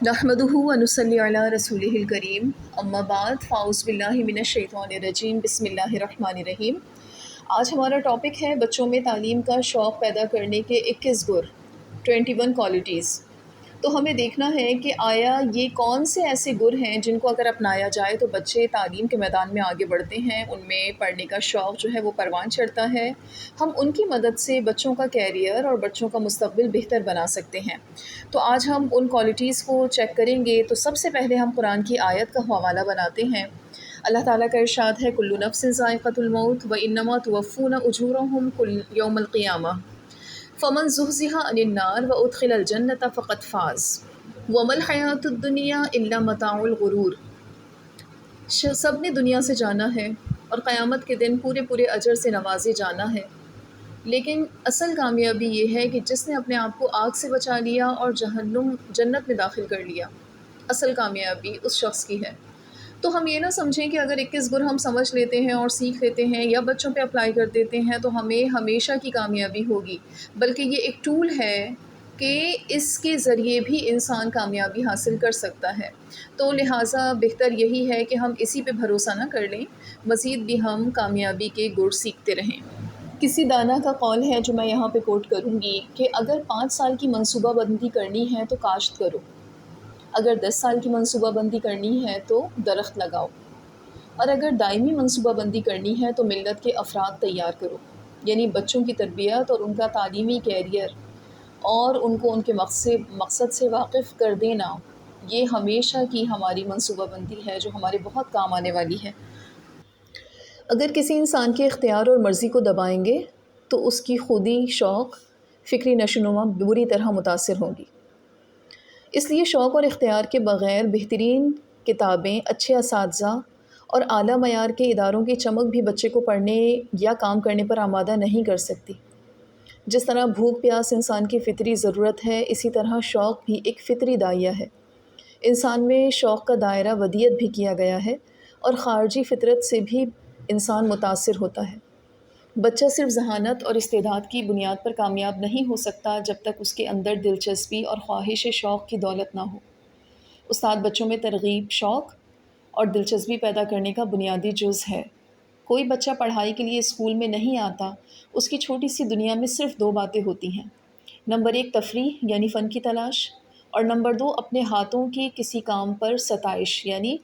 نحمدہ و نصلی علی رسولہ الکریم، اما بعد فاعوذ باللہ من الشیطان الرجیم، بسم اللہ الرحمن الرحیم۔ آج ہمارا ٹاپک ہے بچوں میں تعلیم کا شوق پیدا کرنے کے 21 گر 21 کوالٹیز۔ تو ہمیں دیکھنا ہے کہ آیا یہ کون سے ایسے گر ہیں جن کو اگر اپنایا جائے تو بچے تعلیم کے میدان میں آگے بڑھتے ہیں، ان میں پڑھنے کا شوق جو ہے وہ پروان چڑھتا ہے، ہم ان کی مدد سے بچوں کا کیریئر اور بچوں کا مستقبل بہتر بنا سکتے ہیں۔ تو آج ہم ان کوالٹیز کو چیک کریں گے۔ تو سب سے پہلے ہم قرآن کی آیت کا حوالہ بناتے ہیں۔ اللہ تعالیٰ کا ارشاد ہے، کل نفس ذائقۃ الموت وانما توفون اجورہم کل یوم القیامہ فمن زحزح عن النار وادخل الجنۃ فقد فاز وما الحیاۃ الدنیا الا متاع الغرور۔ سب نے دنیا سے جانا ہے اور قیامت کے دن پورے پورے اجر سے نوازے جانا ہے، لیکن اصل کامیابی یہ ہے کہ جس نے اپنے آپ کو آگ سے بچا لیا اور جنت میں داخل کر لیا، اصل کامیابی اس شخص کی ہے۔ تو ہم یہ نہ سمجھیں کہ اگر 21 گر ہم سمجھ لیتے ہیں اور سیکھ لیتے ہیں یا بچوں پہ اپلائی کر دیتے ہیں تو ہمیں ہمیشہ کی کامیابی ہوگی، بلکہ یہ ایک ٹول ہے کہ اس کے ذریعے بھی انسان کامیابی حاصل کر سکتا ہے۔ تو لہٰذا بہتر یہی ہے کہ ہم اسی پہ بھروسہ نہ کر لیں، مزید بھی ہم کامیابی کے گر سیکھتے رہیں۔ کسی دانا کا قول ہے جو میں یہاں پہ کوٹ کروں گی کہ اگر 5 سال کی منصوبہ بندی کرنی ہے تو کاشت کرو، اگر 10 سال کی منصوبہ بندی کرنی ہے تو درخت لگاؤ، اور اگر دائمی منصوبہ بندی کرنی ہے تو ملت کے افراد تیار کرو۔ یعنی بچوں کی تربیت اور ان کا تعلیمی کیریئر اور ان کو ان کے مقصد سے واقف کر دینا، یہ ہمیشہ کی ہماری منصوبہ بندی ہے جو ہمارے بہت کام آنے والی ہے۔ اگر کسی انسان کے اختیار اور مرضی کو دبائیں گے تو اس کی خودی، شوق، فکری نشوونما بری طرح متاثر ہوں گی۔ اس لیے شوق اور اختیار کے بغیر بہترین کتابیں، اچھے اساتذہ اور اعلیٰ معیار کے اداروں کی چمک بھی بچے کو پڑھنے یا کام کرنے پر آمادہ نہیں کر سکتی۔ جس طرح بھوک پیاس انسان کی فطری ضرورت ہے، اسی طرح شوق بھی ایک فطری داعیہ ہے۔ انسان میں شوق کا دائرہ ودیت بھی کیا گیا ہے اور خارجی فطرت سے بھی انسان متاثر ہوتا ہے۔ بچہ صرف ذہانت اور استعداد کی بنیاد پر کامیاب نہیں ہو سکتا جب تک اس کے اندر دلچسپی اور خواہش شوق کی دولت نہ ہو۔ استاد بچوں میں ترغیب، شوق اور دلچسپی پیدا کرنے کا بنیادی جز ہے۔ کوئی بچہ پڑھائی کے لیے اسکول میں نہیں آتا، اس کی چھوٹی سی دنیا میں صرف 2 باتیں ہوتی ہیں: نمبر 1 تفریح یعنی فن کی تلاش، اور نمبر 2 اپنے ہاتھوں کی کسی کام پر ستائش یعنی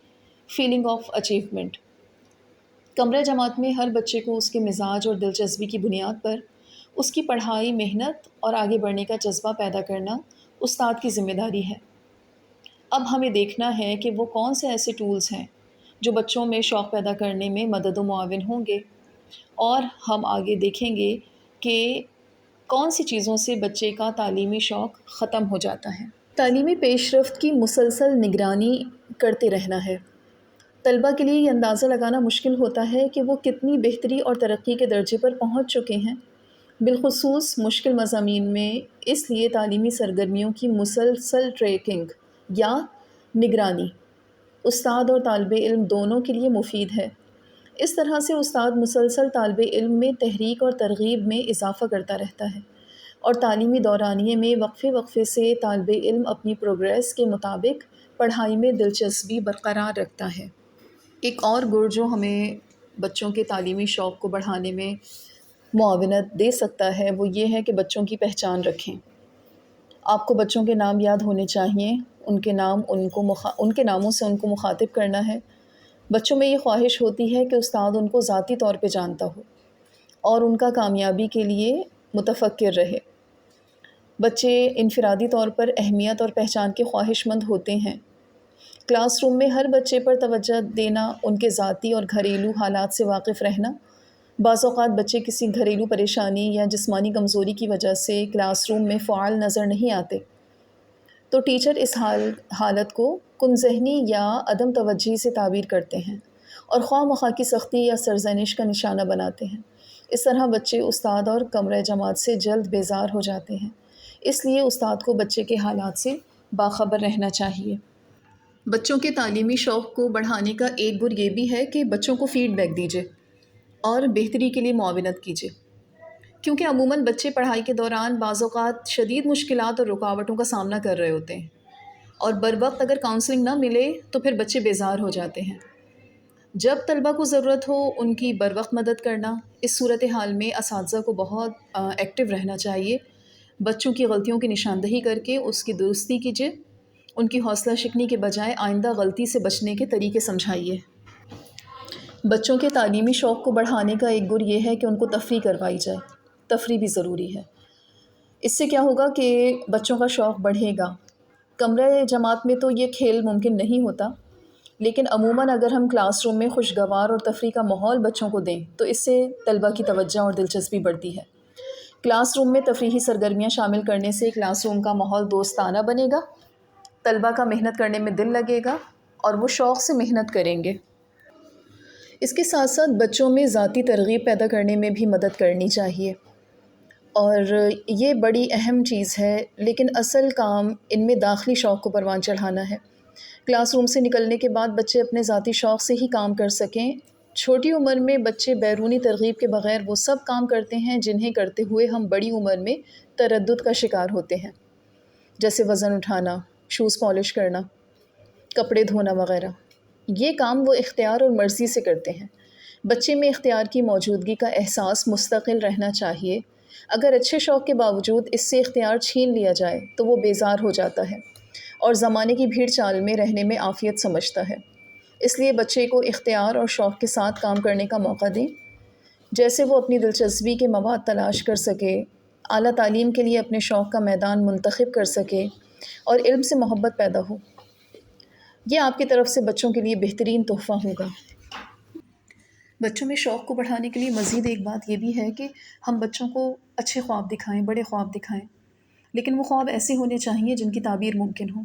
فیلنگ آف اچیومنٹ۔ کمرہ جماعت میں ہر بچے کو اس کے مزاج اور دلچسپی کی بنیاد پر اس کی پڑھائی، محنت اور آگے بڑھنے کا جذبہ پیدا کرنا استاد کی ذمہ داری ہے۔ اب ہمیں دیکھنا ہے کہ وہ کون سے ایسے ٹولز ہیں جو بچوں میں شوق پیدا کرنے میں مدد و معاون ہوں گے، اور ہم آگے دیکھیں گے کہ کون سی چیزوں سے بچے کا تعلیمی شوق ختم ہو جاتا ہے۔ تعلیمی پیش رفت کی مسلسل نگرانی کرتے رہنا ہے۔ طلبہ کے لیے یہ اندازہ لگانا مشکل ہوتا ہے کہ وہ کتنی بہتری اور ترقی کے درجے پر پہنچ چکے ہیں، بالخصوص مشکل مضامین میں۔ اس لیے تعلیمی سرگرمیوں کی مسلسل ٹریکنگ یا نگرانی استاد اور طالب علم دونوں کے لیے مفید ہے۔ اس طرح سے استاد مسلسل طالب علم میں تحریک اور ترغیب میں اضافہ کرتا رہتا ہے، اور تعلیمی دورانیے میں وقفے وقفے سے طالب علم اپنی پروگریس کے مطابق پڑھائی میں دلچسپی برقرار رکھتا ہے۔ ایک اور گر جو ہمیں بچوں کے تعلیمی شوق کو بڑھانے میں معاونت دے سکتا ہے وہ یہ ہے کہ بچوں کی پہچان رکھیں۔ آپ کو بچوں کے نام یاد ہونے چاہیے، ان کے ناموں سے ان کو مخاطب کرنا ہے۔ بچوں میں یہ خواہش ہوتی ہے کہ استاد ان کو ذاتی طور پہ جانتا ہو اور ان کا کامیابی کے لیے متفکر رہے۔ بچے انفرادی طور پر اہمیت اور پہچان کے خواہش مند ہوتے ہیں۔ کلاس روم میں ہر بچے پر توجہ دینا، ان کے ذاتی اور گھریلو حالات سے واقف رہنا۔ بعض اوقات بچے کسی گھریلو پریشانی یا جسمانی کمزوری کی وجہ سے کلاس روم میں فعال نظر نہیں آتے، تو ٹیچر اس حالت کو کن ذہنی یا عدم توجہی سے تعبیر کرتے ہیں اور خواہ مخواہ کی سختی یا سرزنش کا نشانہ بناتے ہیں۔ اس طرح بچے استاد اور کمرہ جماعت سے جلد بیزار ہو جاتے ہیں۔ اس لیے استاد کو بچے کے حالات سے باخبر رہنا چاہیے۔ بچوں کے تعلیمی شوق کو بڑھانے کا ایک گر یہ بھی ہے کہ بچوں کو فیڈ بیک دیجیے اور بہتری کے لیے معاونت کیجیے، کیونکہ عموماً بچے پڑھائی کے دوران بعض اوقات شدید مشکلات اور رکاوٹوں کا سامنا کر رہے ہوتے ہیں، اور بر وقت اگر کاؤنسلنگ نہ ملے تو پھر بچے بیزار ہو جاتے ہیں۔ جب طلبہ کو ضرورت ہو ان کی بر وقت مدد کرنا۔ اس صورتحال میں اساتذہ کو بہت ایکٹیو رہنا چاہیے۔ بچوں کی غلطیوں کی نشاندہی کر کے اس کی درستی کیجیے، ان کی حوصلہ شکنی کے بجائے آئندہ غلطی سے بچنے کے طریقے سمجھائیے۔ بچوں کے تعلیمی شوق کو بڑھانے کا ایک گر یہ ہے کہ ان کو تفریح کروائی جائے۔ تفریح بھی ضروری ہے۔ اس سے کیا ہوگا کہ بچوں کا شوق بڑھے گا۔ کمرہ جماعت میں تو یہ کھیل ممکن نہیں ہوتا، لیکن عموماً اگر ہم کلاس روم میں خوشگوار اور تفریح کا ماحول بچوں کو دیں تو اس سے طلبہ کی توجہ اور دلچسپی بڑھتی ہے۔ کلاس روم میں تفریحی سرگرمیاں شامل کرنے سے کلاس روم کا ماحول دوستانہ بنے گا، طلبہ کا محنت کرنے میں دل لگے گا اور وہ شوق سے محنت کریں گے۔ اس کے ساتھ ساتھ بچوں میں ذاتی ترغیب پیدا کرنے میں بھی مدد کرنی چاہیے، اور یہ بڑی اہم چیز ہے، لیکن اصل کام ان میں داخلی شوق کو پروان چڑھانا ہے۔ کلاس روم سے نکلنے کے بعد بچے اپنے ذاتی شوق سے ہی کام کر سکیں۔ چھوٹی عمر میں بچے بیرونی ترغیب کے بغیر وہ سب کام کرتے ہیں جنہیں کرتے ہوئے ہم بڑی عمر میں تردد کا شکار ہوتے ہیں، جیسے وزن اٹھانا، شوز پالش کرنا، کپڑے دھونا وغیرہ۔ یہ کام وہ اختیار اور مرضی سے کرتے ہیں۔ بچے میں اختیار کی موجودگی کا احساس مستقل رہنا چاہیے۔ اگر اچھے شوق کے باوجود اس سے اختیار چھین لیا جائے تو وہ بیزار ہو جاتا ہے اور زمانے کی بھیڑ چال میں رہنے میں عافیت سمجھتا ہے۔ اس لیے بچے کو اختیار اور شوق کے ساتھ کام کرنے کا موقع دیں، جیسے وہ اپنی دلچسپی کے مواد تلاش کر سکے، اعلیٰ تعلیم کے لیے اپنے شوق کا میدان منتخب کر سکے اور علم سے محبت پیدا ہو۔ یہ آپ کی طرف سے بچوں کے لیے بہترین تحفہ ہوگا۔ بچوں میں شوق کو بڑھانے کے لیے مزید ایک بات یہ بھی ہے کہ ہم بچوں کو اچھے خواب دکھائیں، بڑے خواب دکھائیں، لیکن وہ خواب ایسے ہونے چاہیے جن کی تعبیر ممکن ہو۔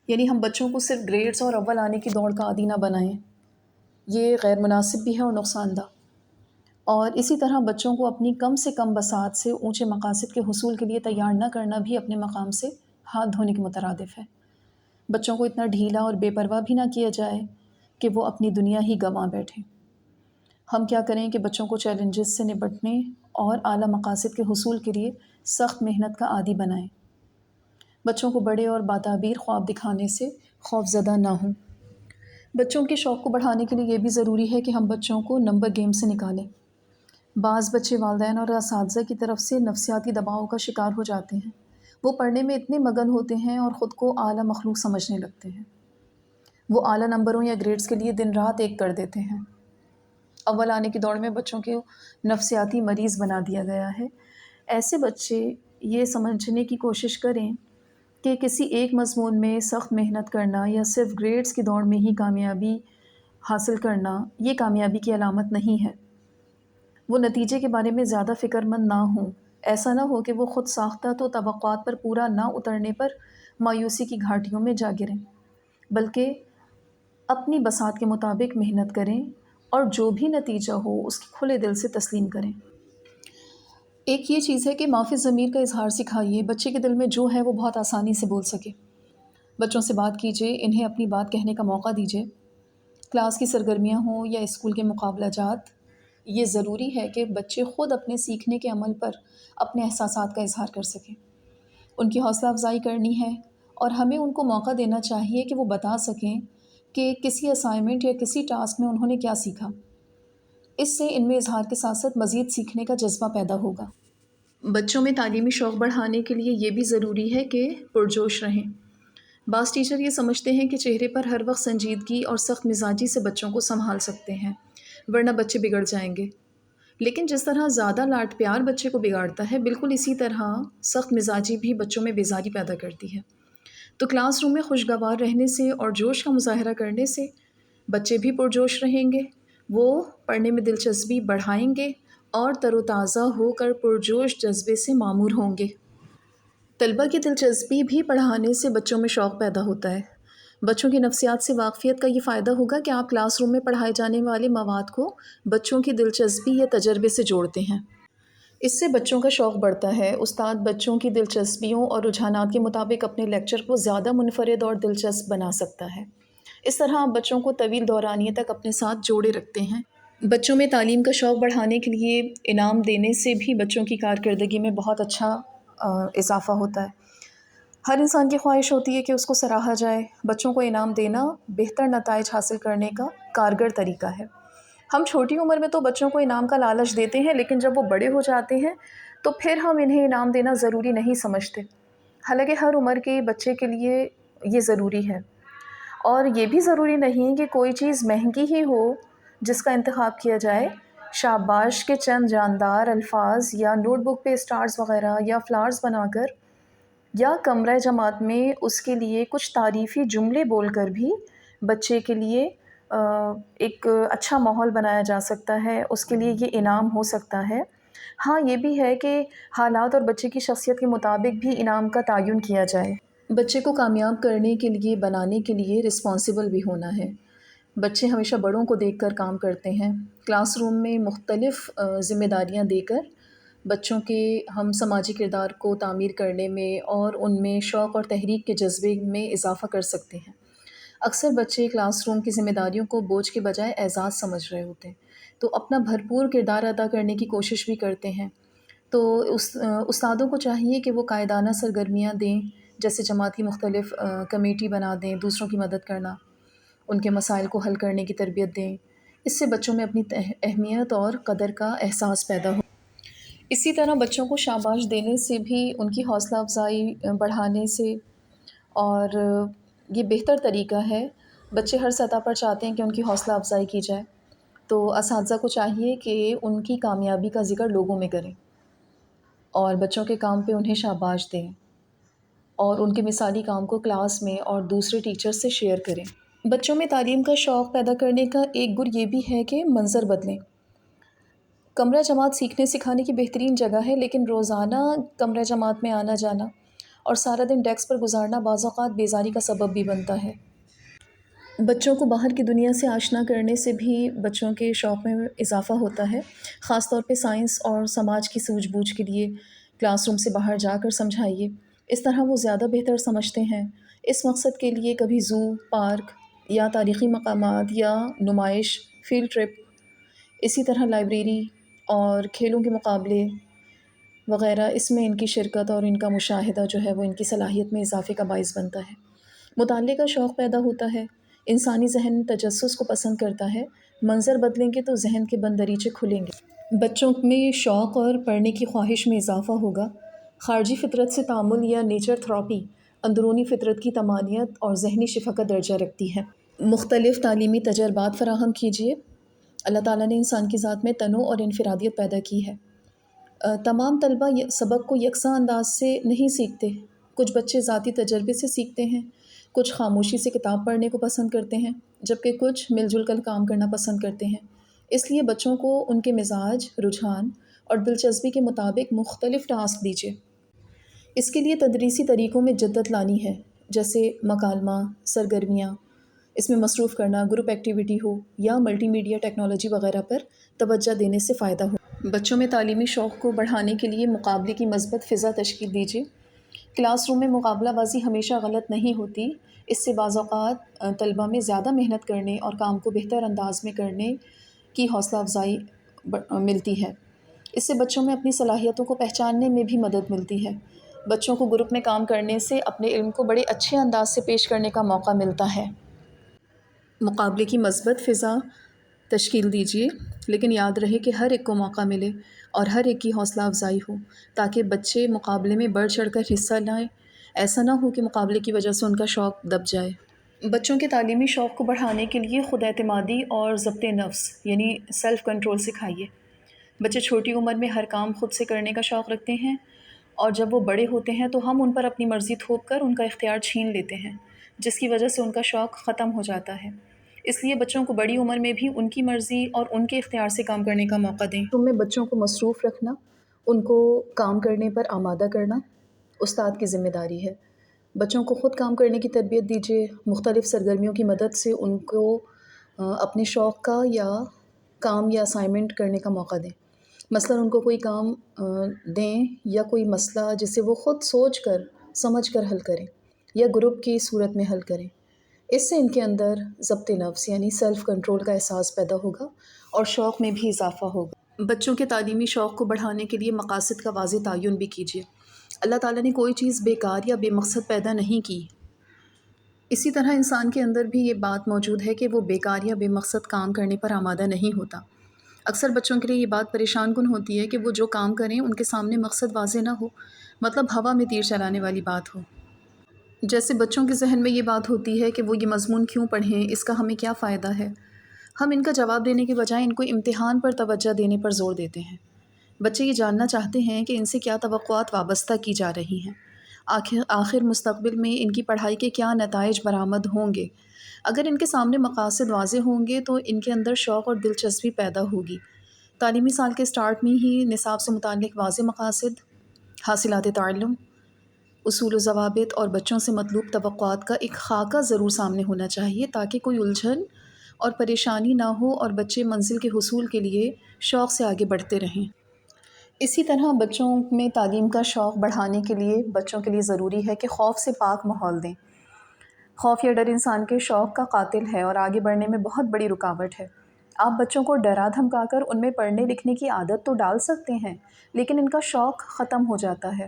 یعنی ہم بچوں کو صرف گریڈز اور اول آنے کی دوڑ کا عادی نہ بنائیں، یہ غیر مناسب بھی ہے اور نقصان دہ۔ اور اسی طرح بچوں کو اپنی کم سے کم بساط سے اونچے مقاصد کے حصول کے لیے تیار نہ کرنا بھی اپنے مقام سے ہاتھ دھونے کے مترادف ہے۔ بچوں کو اتنا ڈھیلا اور بے پرواہ بھی نہ کیا جائے کہ وہ اپنی دنیا ہی گنوا بیٹھیں۔ ہم کیا کریں کہ بچوں کو چیلنجز سے نپٹنے اور اعلیٰ مقاصد کے حصول کے لیے سخت محنت کا عادی بنائیں۔ بچوں کو بڑے اور باتعبیر خواب دکھانے سے خوف زدہ نہ ہوں۔ بچوں کے شوق کو بڑھانے کے لیے یہ بھی ضروری ہے کہ ہم بچوں کو نمبر گیم سے نکالیں۔ بعض بچے والدین اور اساتذہ کی طرف سے نفسیاتی دباؤ کا شکار ہو جاتے ہیں۔ وہ پڑھنے میں اتنے مگن ہوتے ہیں اور خود کو اعلیٰ مخلوق سمجھنے لگتے ہیں۔ وہ اعلیٰ نمبروں یا گریڈز کے لیے دن رات ایک کر دیتے ہیں۔ اول آنے کی دوڑ میں بچوں کے نفسیاتی مریض بنا دیا گیا ہے۔ ایسے بچے یہ سمجھنے کی کوشش کریں کہ کسی ایک مضمون میں سخت محنت کرنا یا صرف گریڈز کی دوڑ میں ہی کامیابی حاصل کرنا یہ کامیابی کی علامت نہیں ہے۔ وہ نتیجے کے بارے میں زیادہ فکر مند نہ ہوں۔ ایسا نہ ہو کہ وہ خود ساختہ تو توقعات پر پورا نہ اترنے پر مایوسی کی گھاٹیوں میں جا گریں، بلکہ اپنی بساط کے مطابق محنت کریں اور جو بھی نتیجہ ہو اس کی کھلے دل سے تسلیم کریں۔ ایک یہ چیز ہے کہ معافی ضمیر کا اظہار سکھائیے۔ بچے کے دل میں جو ہے وہ بہت آسانی سے بول سکے۔ بچوں سے بات کیجیے، انہیں اپنی بات کہنے کا موقع دیجیے۔ کلاس کی سرگرمیاں ہوں یا اسکول کے مقابلہ جات، یہ ضروری ہے کہ بچے خود اپنے سیکھنے کے عمل پر اپنے احساسات کا اظہار کر سکیں۔ ان کی حوصلہ افزائی کرنی ہے اور ہمیں ان کو موقع دینا چاہیے کہ وہ بتا سکیں کہ کسی اسائنمنٹ یا کسی ٹاسک میں انہوں نے کیا سیکھا۔ اس سے ان میں اظہار کے ساتھ ساتھ مزید سیکھنے کا جذبہ پیدا ہوگا۔ بچوں میں تعلیمی شوق بڑھانے کے لیے یہ بھی ضروری ہے کہ پرجوش رہیں۔ بعض ٹیچر یہ سمجھتے ہیں کہ چہرے پر ہر وقت سنجیدگی اور سخت مزاجی سے بچوں کو سنبھال سکتے ہیں ورنہ بچے بگڑ جائیں گے، لیکن جس طرح زیادہ لاڈ پیار بچے کو بگاڑتا ہے، بالکل اسی طرح سخت مزاجی بھی بچوں میں بیزاری پیدا کرتی ہے۔ تو کلاس روم میں خوشگوار رہنے سے اور جوش کا مظاہرہ کرنے سے بچے بھی پرجوش رہیں گے، وہ پڑھنے میں دلچسپی بڑھائیں گے اور تر و تازہ ہو کر پرجوش جذبے سے معمور ہوں گے۔ طلبہ کی دلچسپی بھی پڑھانے سے بچوں میں شوق پیدا ہوتا ہے۔ بچوں کی نفسیات سے واقفیت کا یہ فائدہ ہوگا کہ آپ کلاس روم میں پڑھائے جانے والے مواد کو بچوں کی دلچسپی یا تجربے سے جوڑتے ہیں۔ اس سے بچوں کا شوق بڑھتا ہے۔ استاد بچوں کی دلچسپیوں اور رجحانات کے مطابق اپنے لیکچر کو زیادہ منفرد اور دلچسپ بنا سکتا ہے۔ اس طرح آپ بچوں کو طویل دورانیے تک اپنے ساتھ جوڑے رکھتے ہیں۔ بچوں میں تعلیم کا شوق بڑھانے کے لیے انعام دینے سے بھی بچوں کی کارکردگی میں بہت اچھا اضافہ ہوتا ہے۔ ہر انسان کی خواہش ہوتی ہے کہ اس کو سراہا جائے۔ بچوں کو انعام دینا بہتر نتائج حاصل کرنے کا کارگر طریقہ ہے۔ ہم چھوٹی عمر میں تو بچوں کو انعام کا لالچ دیتے ہیں، لیکن جب وہ بڑے ہو جاتے ہیں تو پھر ہم انہیں انعام دینا ضروری نہیں سمجھتے، حالانکہ ہر عمر کے بچے کے لیے یہ ضروری ہے۔ اور یہ بھی ضروری نہیں کہ کوئی چیز مہنگی ہی ہو جس کا انتخاب کیا جائے۔ شاباش کے چند جاندار الفاظ یا نوٹ بک پہ اسٹارز وغیرہ یا فلاورز بنا کر یا کمرہ جماعت میں اس کے لیے کچھ تعریفی جملے بول کر بھی بچے کے لیے ایک اچھا ماحول بنایا جا سکتا ہے، اس کے لیے یہ انعام ہو سکتا ہے۔ ہاں، یہ بھی ہے کہ حالات اور بچے کی شخصیت کے مطابق بھی انعام کا تعین کیا جائے۔ بچے کو کامیاب کرنے کے لیے، بنانے کے لیے رسپانسبل بھی ہونا ہے۔ بچے ہمیشہ بڑوں کو دیکھ کر کام کرتے ہیں۔ کلاس روم میں مختلف ذمہ داریاں دے کر بچوں کے ہم سماجی کردار کو تعمیر کرنے میں اور ان میں شوق اور تحریک کے جذبے میں اضافہ کر سکتے ہیں۔ اکثر بچے کلاس روم کی ذمہ داریوں کو بوجھ کے بجائے اعزاز سمجھ رہے ہوتے ہیں، تو اپنا بھرپور کردار ادا کرنے کی کوشش بھی کرتے ہیں۔ تو استادوں کو چاہیے کہ وہ قائدانہ سرگرمیاں دیں، جیسے جماعت کی مختلف کمیٹی بنا دیں، دوسروں کی مدد کرنا، ان کے مسائل کو حل کرنے کی تربیت دیں۔ اس سے بچوں میں اپنی اہمیت اور قدر کا احساس پیدا ہو۔ اسی طرح بچوں کو شاباش دینے سے بھی، ان کی حوصلہ افزائی بڑھانے سے، اور یہ بہتر طریقہ ہے۔ بچے ہر سطح پر چاہتے ہیں کہ ان کی حوصلہ افزائی کی جائے، تو اساتذہ کو چاہیے کہ ان کی کامیابی کا ذکر لوگوں میں کریں اور بچوں کے کام پہ انہیں شاباش دیں، اور ان کے مثالی کام کو کلاس میں اور دوسرے ٹیچر سے شیئر کریں۔ بچوں میں تعلیم کا شوق پیدا کرنے کا ایک گر یہ بھی ہے کہ منظر بدلیں۔ کمرہ جماعت سیکھنے سکھانے کی بہترین جگہ ہے، لیکن روزانہ کمرہ جماعت میں آنا جانا اور سارا دن ڈیسک پر گزارنا بعض اوقات بیزاری کا سبب بھی بنتا ہے۔ بچوں کو باہر کی دنیا سے آشنا کرنے سے بھی بچوں کے شوق میں اضافہ ہوتا ہے، خاص طور پہ سائنس اور سماج کی سوجھ بوجھ کے لیے کلاس روم سے باہر جا کر سمجھائیے، اس طرح وہ زیادہ بہتر سمجھتے ہیں۔ اس مقصد کے لیے کبھی زو، پارک یا تاریخی مقامات یا نمائش، فیلڈ ٹرپ، اسی طرح لائبریری اور کھیلوں کے مقابلے وغیرہ، اس میں ان کی شرکت اور ان کا مشاہدہ جو ہے وہ ان کی صلاحیت میں اضافے کا باعث بنتا ہے۔ مطالعے کا شوق پیدا ہوتا ہے، انسانی ذہن تجسس کو پسند کرتا ہے۔ منظر بدلیں گے تو ذہن کے بند دریچے کھلیں گے، بچوں میں شوق اور پڑھنے کی خواہش میں اضافہ ہوگا۔ خارجی فطرت سے تعامل یا نیچر تھراپی اندرونی فطرت کی طمانینت اور ذہنی شفا کا درجہ رکھتی ہے۔ مختلف تعلیمی تجربات فراہم کیجیے۔ اللہ تعالیٰ نے انسان کی ذات میں تنوع اور انفرادیت پیدا کی ہے۔ تمام طلبہ سبق کو یکساں انداز سے نہیں سیکھتے، کچھ بچے ذاتی تجربے سے سیکھتے ہیں، کچھ خاموشی سے کتاب پڑھنے کو پسند کرتے ہیں، جبکہ کچھ مل جل کر کام کرنا پسند کرتے ہیں۔ اس لیے بچوں کو ان کے مزاج، رجحان اور دلچسپی کے مطابق مختلف ٹاسک دیجیے۔ اس کے لیے تدریسی طریقوں میں جدت لانی ہے، جیسے مکالمہ، سرگرمیاں، اس میں مصروف کرنا، گروپ ایکٹیویٹی ہو یا ملٹی میڈیا ٹیکنالوجی وغیرہ پر توجہ دینے سے فائدہ ہو۔ بچوں میں تعلیمی شوق کو بڑھانے کے لیے مقابلے کی مثبت فضا تشکیل دیجیے۔ کلاس روم میں مقابلہ بازی ہمیشہ غلط نہیں ہوتی، اس سے بعض اوقات طلبہ میں زیادہ محنت کرنے اور کام کو بہتر انداز میں کرنے کی حوصلہ افزائی ملتی ہے۔ اس سے بچوں میں اپنی صلاحیتوں کو پہچاننے میں بھی مدد ملتی ہے۔ بچوں کو گروپ میں کام کرنے سے اپنے علم کو بڑے اچھے انداز سے پیش کرنے کا موقع ملتا ہے۔ مقابلے کی مثبت فضا تشکیل دیجیے، لیکن یاد رہے کہ ہر ایک کو موقع ملے اور ہر ایک کی حوصلہ افزائی ہو، تاکہ بچے مقابلے میں بڑھ چڑھ کر حصہ لائیں۔ ایسا نہ ہو کہ مقابلے کی وجہ سے ان کا شوق دب جائے۔ بچوں کے تعلیمی شوق کو بڑھانے کے لیے خود اعتمادی اور ضبط نفس یعنی سیلف کنٹرول سکھائیے۔ بچے چھوٹی عمر میں ہر کام خود سے کرنے کا شوق رکھتے ہیں، اور جب وہ بڑے ہوتے ہیں تو ہم ان پر اپنی مرضی تھوپ کر ان کا اختیار چھین لیتے ہیں، جس کی وجہ سے ان کا شوق ختم ہو جاتا ہے۔ اس لیے بچوں کو بڑی عمر میں بھی ان کی مرضی اور ان کے اختیار سے کام کرنے کا موقع دیں۔ تم میں بچوں کو مصروف رکھنا، ان کو کام کرنے پر آمادہ کرنا استاد کی ذمہ داری ہے۔ بچوں کو خود کام کرنے کی تربیت دیجیے، مختلف سرگرمیوں کی مدد سے ان کو اپنے شوق کا یا کام یا اسائنمنٹ کرنے کا موقع دیں۔ مثلاً ان کو کوئی کام دیں یا کوئی مسئلہ جسے وہ خود سوچ کر سمجھ کر حل کریں یا گروپ کی صورت میں حل کریں۔ اس سے ان کے اندر ضبط نفس یعنی سیلف کنٹرول کا احساس پیدا ہوگا اور شوق میں بھی اضافہ ہوگا۔ بچوں کے تعلیمی شوق کو بڑھانے کے لیے مقاصد کا واضح تعین بھی کیجیے۔ اللہ تعالیٰ نے کوئی چیز بیکار یا بے مقصد پیدا نہیں کی۔ اسی طرح انسان کے اندر بھی یہ بات موجود ہے کہ وہ بیکار یا بے مقصد کام کرنے پر آمادہ نہیں ہوتا۔ اکثر بچوں کے لیے یہ بات پریشان کن ہوتی ہے کہ وہ جو کام کریں ان کے سامنے مقصد واضح نہ ہو، مطلب ہوا میں تیر چلانے والی بات ہو۔ جیسے بچوں کے ذہن میں یہ بات ہوتی ہے کہ وہ یہ مضمون کیوں پڑھیں، اس کا ہمیں کیا فائدہ ہے۔ ہم ان کا جواب دینے کے بجائے ان کو امتحان پر توجہ دینے پر زور دیتے ہیں۔ بچے یہ جاننا چاہتے ہیں کہ ان سے کیا توقعات وابستہ کی جا رہی ہیں، آخر مستقبل میں ان کی پڑھائی کے کیا نتائج برآمد ہوں گے۔ اگر ان کے سامنے مقاصد واضح ہوں گے تو ان کے اندر شوق اور دلچسپی پیدا ہوگی۔ تعلیمی سال کے سٹارٹ میں ہی نصاب سے متعلق واضح مقاصد، حاصلات تعلم، اصول و ضوابط اور بچوں سے مطلوب توقعات کا ایک خاکہ ضرور سامنے ہونا چاہیے تاکہ کوئی الجھن اور پریشانی نہ ہو اور بچے منزل کے حصول کے لیے شوق سے آگے بڑھتے رہیں۔ اسی طرح بچوں میں تعلیم کا شوق بڑھانے کے لیے بچوں کے لیے ضروری ہے کہ خوف سے پاک ماحول دیں۔ خوف یا ڈر انسان کے شوق کا قاتل ہے اور آگے بڑھنے میں بہت بڑی رکاوٹ ہے۔ آپ بچوں کو ڈرا دھمکا کر ان میں پڑھنے لکھنے کی عادت تو ڈال سکتے ہیں، لیکن ان کا شوق ختم ہو جاتا ہے۔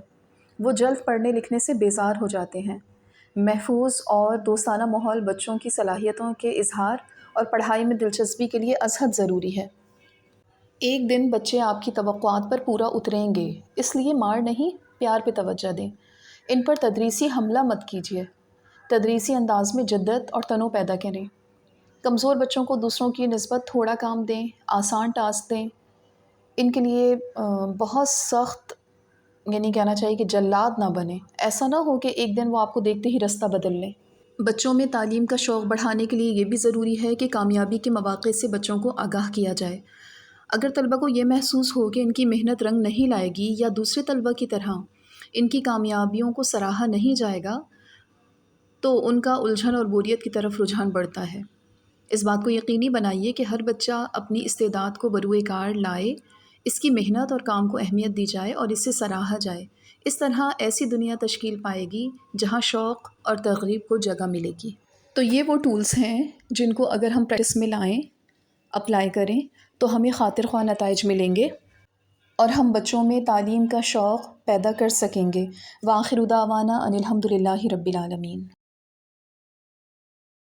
وہ جلد پڑھنے لکھنے سے بیزار ہو جاتے ہیں۔ محفوظ اور دوستانہ ماحول بچوں کی صلاحیتوں کے اظہار اور پڑھائی میں دلچسپی کے لیے ازحد ضروری ہے۔ ایک دن بچے آپ کی توقعات پر پورا اتریں گے، اس لیے مار نہیں، پیار پہ توجہ دیں۔ ان پر تدریسی حملہ مت کیجیے، تدریسی انداز میں جدت اور تنوع پیدا کریں۔ کمزور بچوں کو دوسروں کی نسبت تھوڑا کام دیں، آسان ٹاسک دیں۔ ان کے لیے بہت سخت، یعنی کہنا چاہیے کہ جلاد نہ بنیں۔ ایسا نہ ہو کہ ایک دن وہ آپ کو دیکھتے ہی رستہ بدل لیں۔ بچوں میں تعلیم کا شوق بڑھانے کے لیے یہ بھی ضروری ہے کہ کامیابی کے مواقع سے بچوں کو آگاہ کیا جائے۔ اگر طلبہ کو یہ محسوس ہو کہ ان کی محنت رنگ نہیں لائے گی یا دوسرے طلبہ کی طرح ان کی کامیابیوں کو سراہا نہیں جائے گا تو ان کا الجھن اور بوریت کی طرف رجحان بڑھتا ہے۔ اس بات کو یقینی بنائیے کہ ہر بچہ اپنی استعداد کو بروئے کار لائے، اس کی محنت اور کام کو اہمیت دی جائے اور اسے سراہا جائے۔ اس طرح ایسی دنیا تشکیل پائے گی جہاں شوق اور ترغیب کو جگہ ملے گی۔ تو یہ وہ ٹولز ہیں جن کو اگر ہم پریکٹس میں لائیں، اپلائی کریں تو ہمیں خاطر خواہ نتائج ملیں گے اور ہم بچوں میں تعلیم کا شوق پیدا کر سکیں گے۔ وآخر دعوانا ان الحمد للہ رب العالمین۔